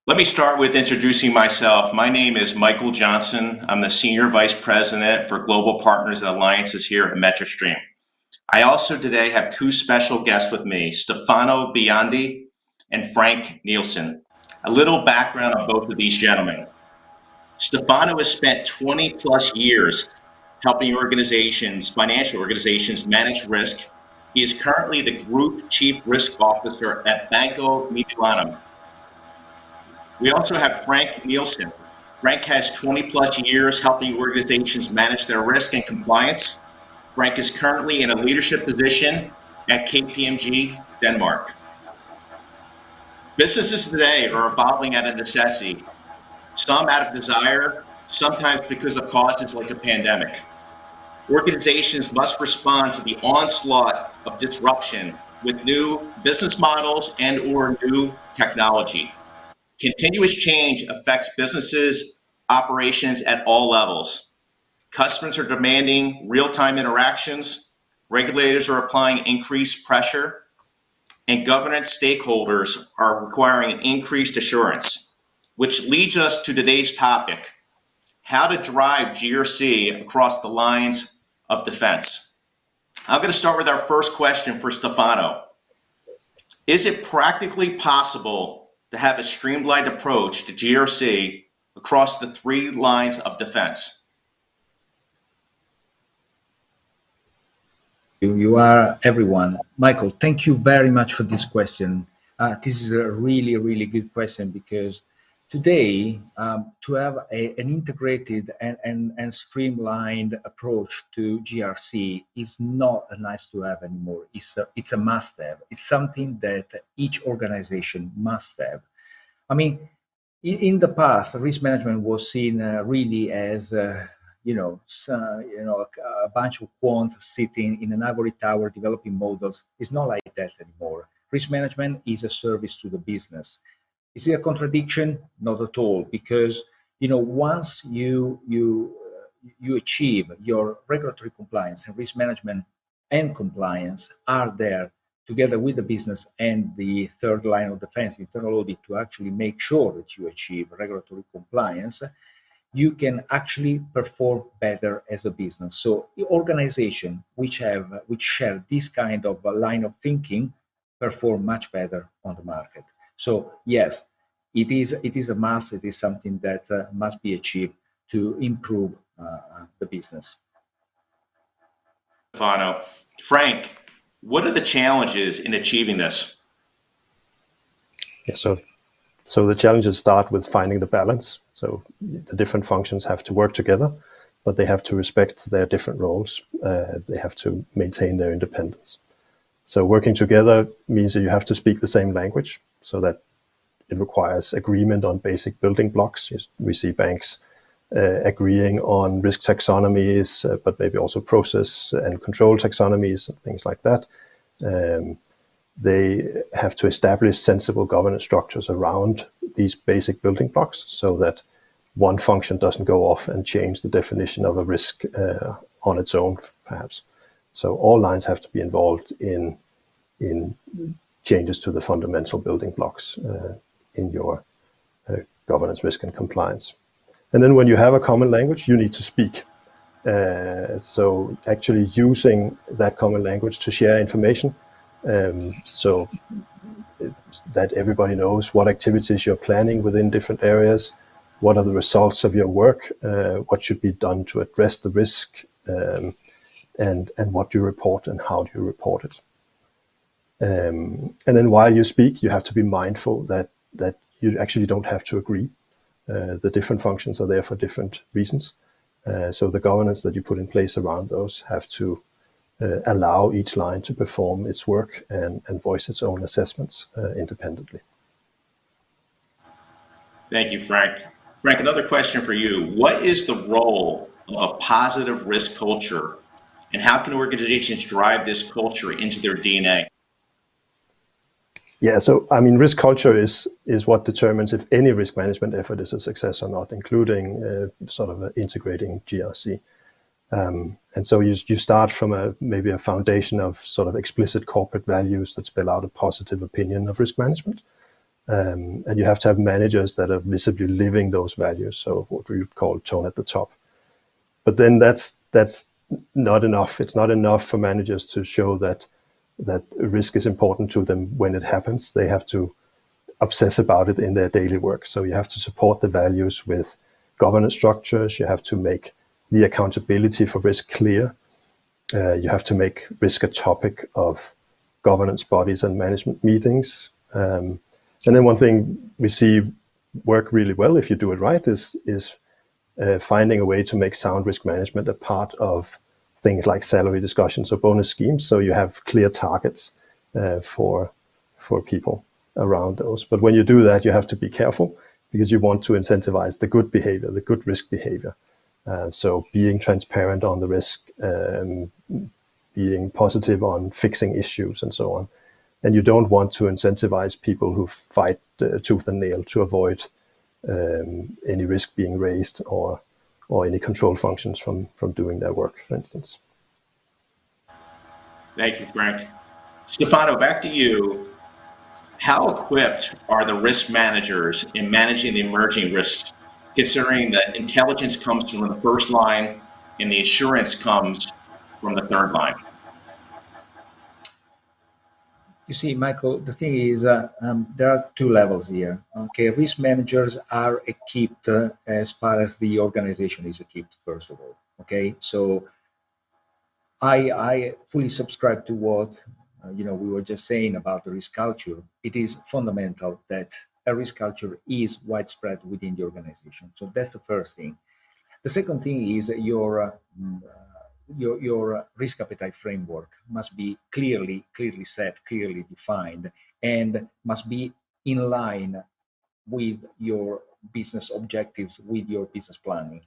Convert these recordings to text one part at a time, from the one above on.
Let me start with introducing myself. My name is Michael Johnson. I'm the Senior Vice President for Global Partners and Alliances here at MetroStream. I also today have two special guests with me, Stefano Biondi and Frank Nielsen. A little background on both of these gentlemen. Stefano has spent 20 plus years helping organizations, financial organizations, manage risk. He is currently the Group Chief Risk Officer at Banco Mediolanum. We also have Frank Nielsen. Frank has 20 plus years helping organizations manage their risk and compliance. Frank is currently in a leadership position at KPMG, Denmark. Businesses today are evolving out of necessity, some out of desire, sometimes because of causes like a pandemic. Organizations must respond to the onslaught of disruption with new business models and or new technology. Continuous change affects businesses' operations at all levels. Customers are demanding real-time interactions, regulators are applying increased pressure, and governance stakeholders are requiring increased assurance, which leads us to today's topic, how to drive GRC across the lines of defense. I'm going to start with our first question for Stefano. Is it practically possible to have a streamlined approach to GRC across the three lines of defense? You are everyone. Michael, thank you very much for this question. This is a really, really good question because today, to have an integrated and streamlined approach to GRC is not a nice to have anymore. It's a must have. It's something that each organization must have. I mean, in the past, risk management was seen really as a bunch of quants sitting in an ivory tower developing models. It's not like that anymore. Risk management is a service to the business. Is it a contradiction? Not at all, because once you achieve your regulatory compliance and risk management and compliance are there together with the business and the third line of defense, internal audit, to actually make sure that you achieve regulatory compliance, you can actually perform better as a business. So the organization which share this kind of line of thinking perform much better on the market. So yes, it is a must. It is something that must be achieved to improve the business. Stefano. Frank, what are the challenges in achieving this? Yeah, so the challenges start with finding the balance. So the different functions have to work together, but they have to respect their different roles. They have to maintain their independence. So working together means that you have to speak the same language, so that it requires agreement on basic building blocks. We see banks agreeing on risk taxonomies, but maybe also process and control taxonomies and things like that. They have to establish sensible governance structures around these basic building blocks so that one function doesn't go off and change the definition of a risk on its own, perhaps. So all lines have to be involved in changes to the fundamental building blocks in your governance, risk, and compliance. And then when you have a common language, you need to speak. So actually using that common language to share information, so that everybody knows what activities you're planning within different areas, what are the results of your work, what should be done to address the risk, and what you report and how do you report it. And then while you speak, you have to be mindful that you actually don't have to agree. The different functions are there for different reasons. So the governance that you put in place around those have to allow each line to perform its work and voice its own assessments independently. Thank you, Frank. Frank, another question for you. What is the role of a positive risk culture, and how can organizations drive this culture into their DNA? Yeah, so I mean, risk culture is what determines if any risk management effort is a success or not, including sort of integrating GRC. And so you start from maybe a foundation of sort of explicit corporate values that spell out a positive opinion of risk management. And you have to have managers that are visibly living those values. So what we would call tone at the top. But then that's not enough. It's not enough for managers to show that risk is important to them when it happens. They have to obsess about it in their daily work. So you have to support the values with governance structures. You have to make the accountability for risk clear. You have to make risk a topic of governance bodies and management meetings. And then one thing we see work really well if you do it right is finding a way to make sound risk management a part of things like salary discussions or bonus schemes. So you have clear targets for people around those. But when you do that, you have to be careful because you want to incentivize the good behavior, the good risk behavior. So being transparent on the risk, being positive on fixing issues and so on. And you don't want to incentivize people who fight tooth and nail to avoid any risk being raised or any control functions from doing their work, for instance. Thank you, Frank. Stefano, back to you. How equipped are the risk managers in managing the emerging risks, considering that intelligence comes from the first line and the assurance comes from the third line? You see, Michael, the thing is, there are two levels here. Okay, risk managers are equipped as far as the organization is equipped, first of all. Okay, so I fully subscribe to what we were just saying about the risk culture. It is fundamental that a risk culture is widespread within the organization. So that's the first thing. The second thing is your risk appetite framework must be clearly set, clearly defined, and must be in line with your business objectives, with your business planning.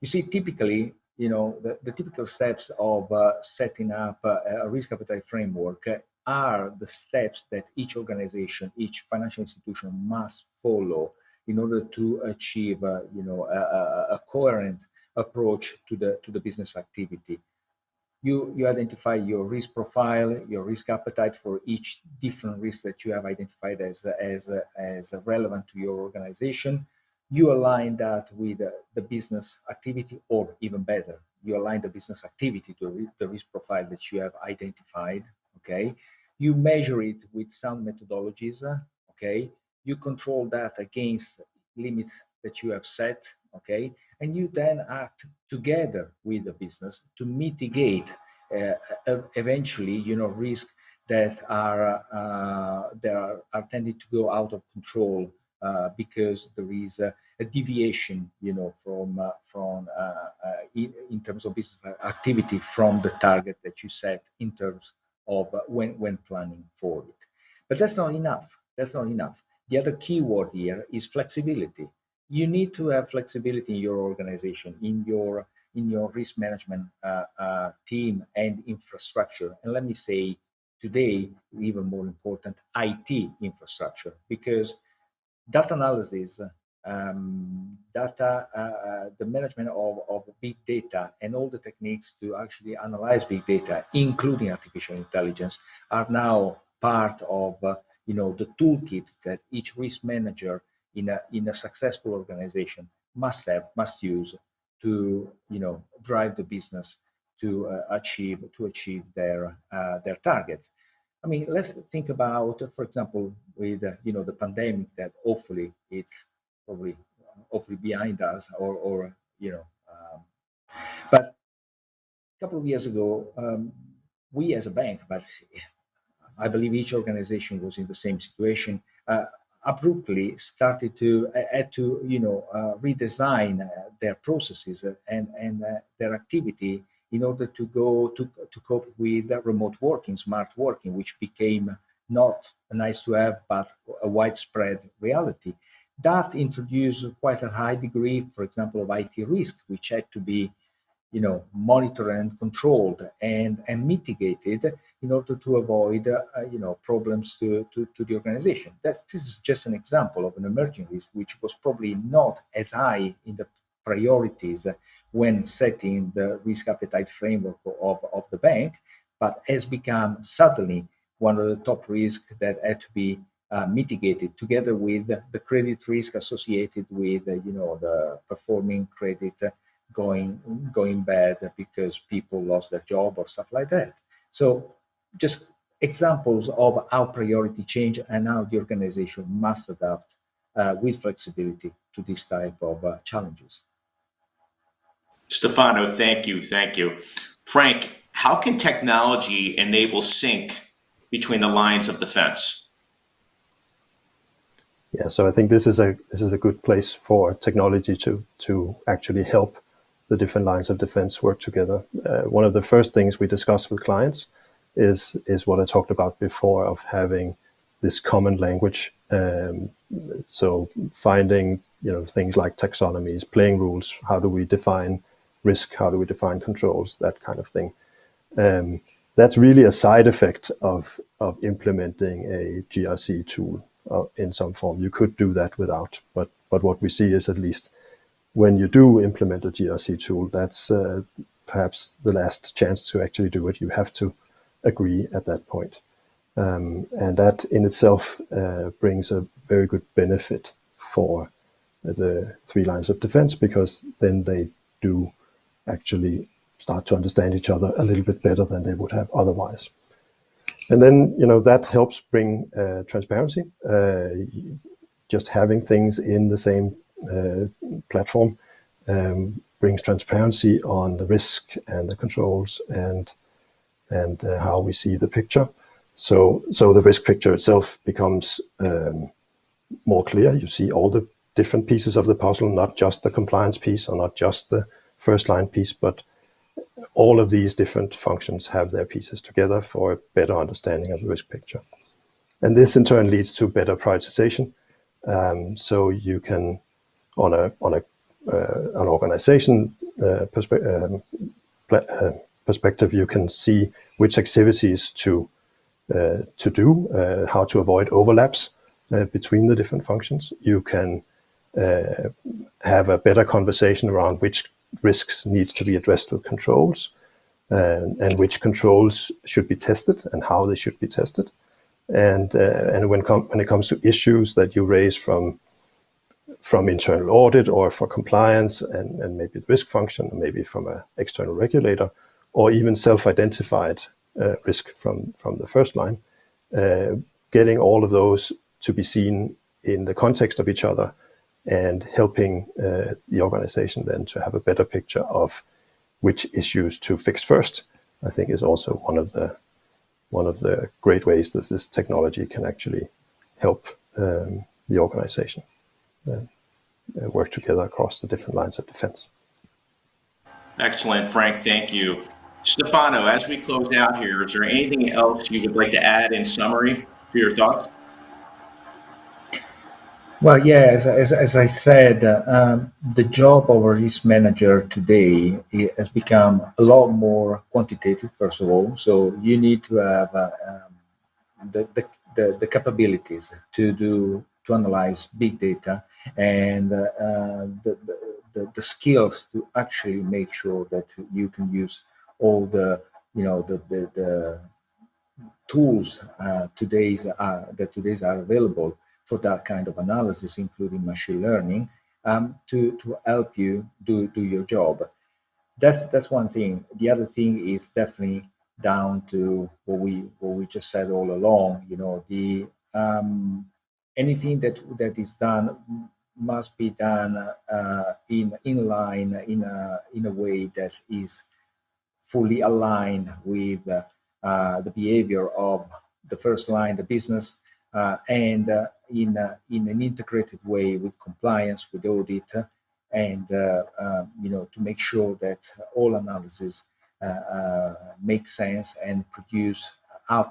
You see, typically, the typical steps of setting up a risk appetite framework are the steps that each organization, each financial institution must follow in order to achieve, a coherent approach to the business activity. You identify your risk profile, your risk appetite for each different risk that you have identified as relevant to your organization. You align that with the business activity, or even better, you align the business activity to the risk profile that you have identified. Okay, you measure it with sound methodologies. Okay, you control that against limits that you have set. Okay, and you then act together with the business to mitigate eventually, risks that are tending to go out of control because there is a deviation, from in terms of business activity from the target that you set in terms of when planning for it. But that's not enough. That's not enough. The other key word here is flexibility. You need to have flexibility in your organization, in your risk management team and infrastructure. And let me say today, even more important, IT infrastructure, because data analysis, the management of big data and all the techniques to actually analyze big data, including artificial intelligence, are now part of the toolkit that each risk manager in a successful organization must use to drive the business to achieve their targets. I mean, let's think about, for example, with the pandemic that hopefully it's probably behind us, but a couple of years ago, we as a bank, but I believe each organization was in the same situation, abruptly had to redesign their processes and their activity in order to cope with remote working, smart working, which became not a nice to have, but a widespread reality. That introduced quite a high degree, for example, of IT risk, which had to be monitored and controlled and mitigated in order to avoid problems to the organization. This is just an example of an emerging risk, which was probably not as high in the priorities when setting the risk appetite framework of the bank, but has become suddenly one of the top risks that had to be mitigated, together with the credit risk associated with the performing credit going bad because people lost their job or stuff like that. So just examples of how priority change and how the organization must adapt with flexibility to this type of challenges. Stefano, thank you. Frank, how can technology enable sync between the lines of defense? Yeah, so I think this is a good place for technology to actually help the different lines of defense work together. One of the first things we discuss with clients is what I talked about before, of having this common language. So finding things like taxonomies, playing rules. How do we define risk? How do we define controls? That kind of thing. That's really a side effect of implementing a GRC tool in some form. You could do that without, but what we see is, at least when you do implement a GRC tool, that's perhaps the last chance to actually do it. You have to agree at that point. And that in itself brings a very good benefit for the three lines of defense, because then they do actually start to understand each other a little bit better than they would have otherwise. And then, that helps bring transparency. Just having things in the same platform brings transparency on the risk and the controls and how we see the picture. So the risk picture itself becomes more clear. You see all the different pieces of the puzzle, not just the compliance piece or not just the first line piece, but all of these different functions have their pieces together for a better understanding of the risk picture. And this in turn leads to better prioritization. So you can, on an organization perspective, you can see which activities to do, how to avoid overlaps between the different functions. You can have a better conversation around which risks needs to be addressed with controls, and which controls should be tested and how they should be tested. And when it comes to issues that you raise from internal audit or for compliance and maybe the risk function, or maybe from an external regulator, or even self-identified risk from the first line, getting all of those to be seen in the context of each other and helping the organization then to have a better picture of which issues to fix first, I think is also one of the great ways that this technology can actually help the organization work together across the different lines of defense. Excellent, Frank. Thank you. Stefano, as we close out here, is there anything else you would like to add in summary to your thoughts? Well, yeah, as I said, the job of a risk manager today has become a lot more quantitative, first of all. So you need to have the capabilities to analyze big data, and the skills to actually make sure that you can use all the tools that today's are available for that kind of analysis, including machine learning, to help you do your job. That's one thing. The other thing is definitely down to what we just said all along. The anything that is done must be done in line in a way that is fully aligned with the behavior of the first line, the business, and in an integrated way with compliance, with audit, and to make sure that all analysis makes sense and produce an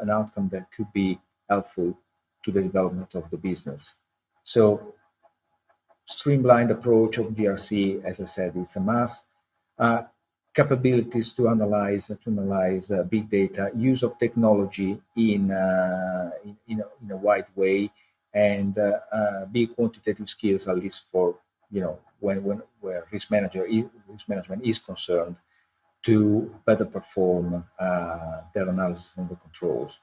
outcome that could be helpful to the development of the business. So, streamlined approach of GRC, as I said, it's a must. Capabilities to analyze big data, use of technology in a wide way, and big quantitative skills, at least for where risk management is concerned, to better perform their analysis and the controls.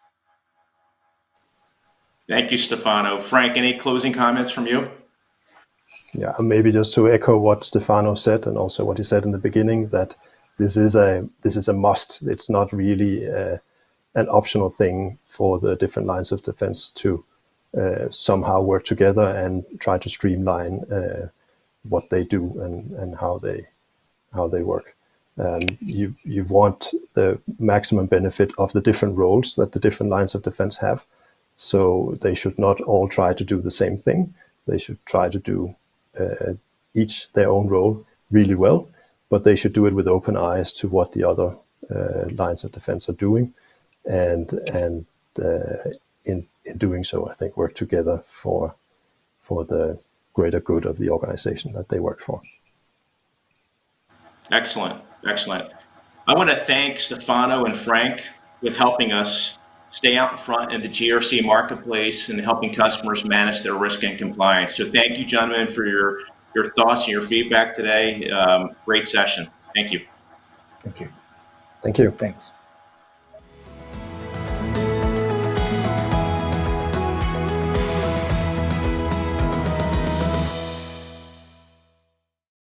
Thank you, Stefano. Frank, any closing comments from you? Yeah, maybe just to echo what Stefano said, and also what he said in the beginning, that this is a must. It's not really an optional thing for the different lines of defense to somehow work together and try to streamline what they do and how they work. You want the maximum benefit of the different roles that the different lines of defense have. So they should not all try to do the same thing. They should try to do each their own role really well, but they should do it with open eyes to what the other lines of defense are doing, and in doing so, I think work together for the greater good of the organization that they work for. Excellent, excellent. I want to thank Stefano and Frank with helping us stay out in front in the GRC marketplace and helping customers manage their risk and compliance. So thank you, gentlemen, for your thoughts and your feedback today. Great session. Thank you. Thank you. Thank you. Thanks.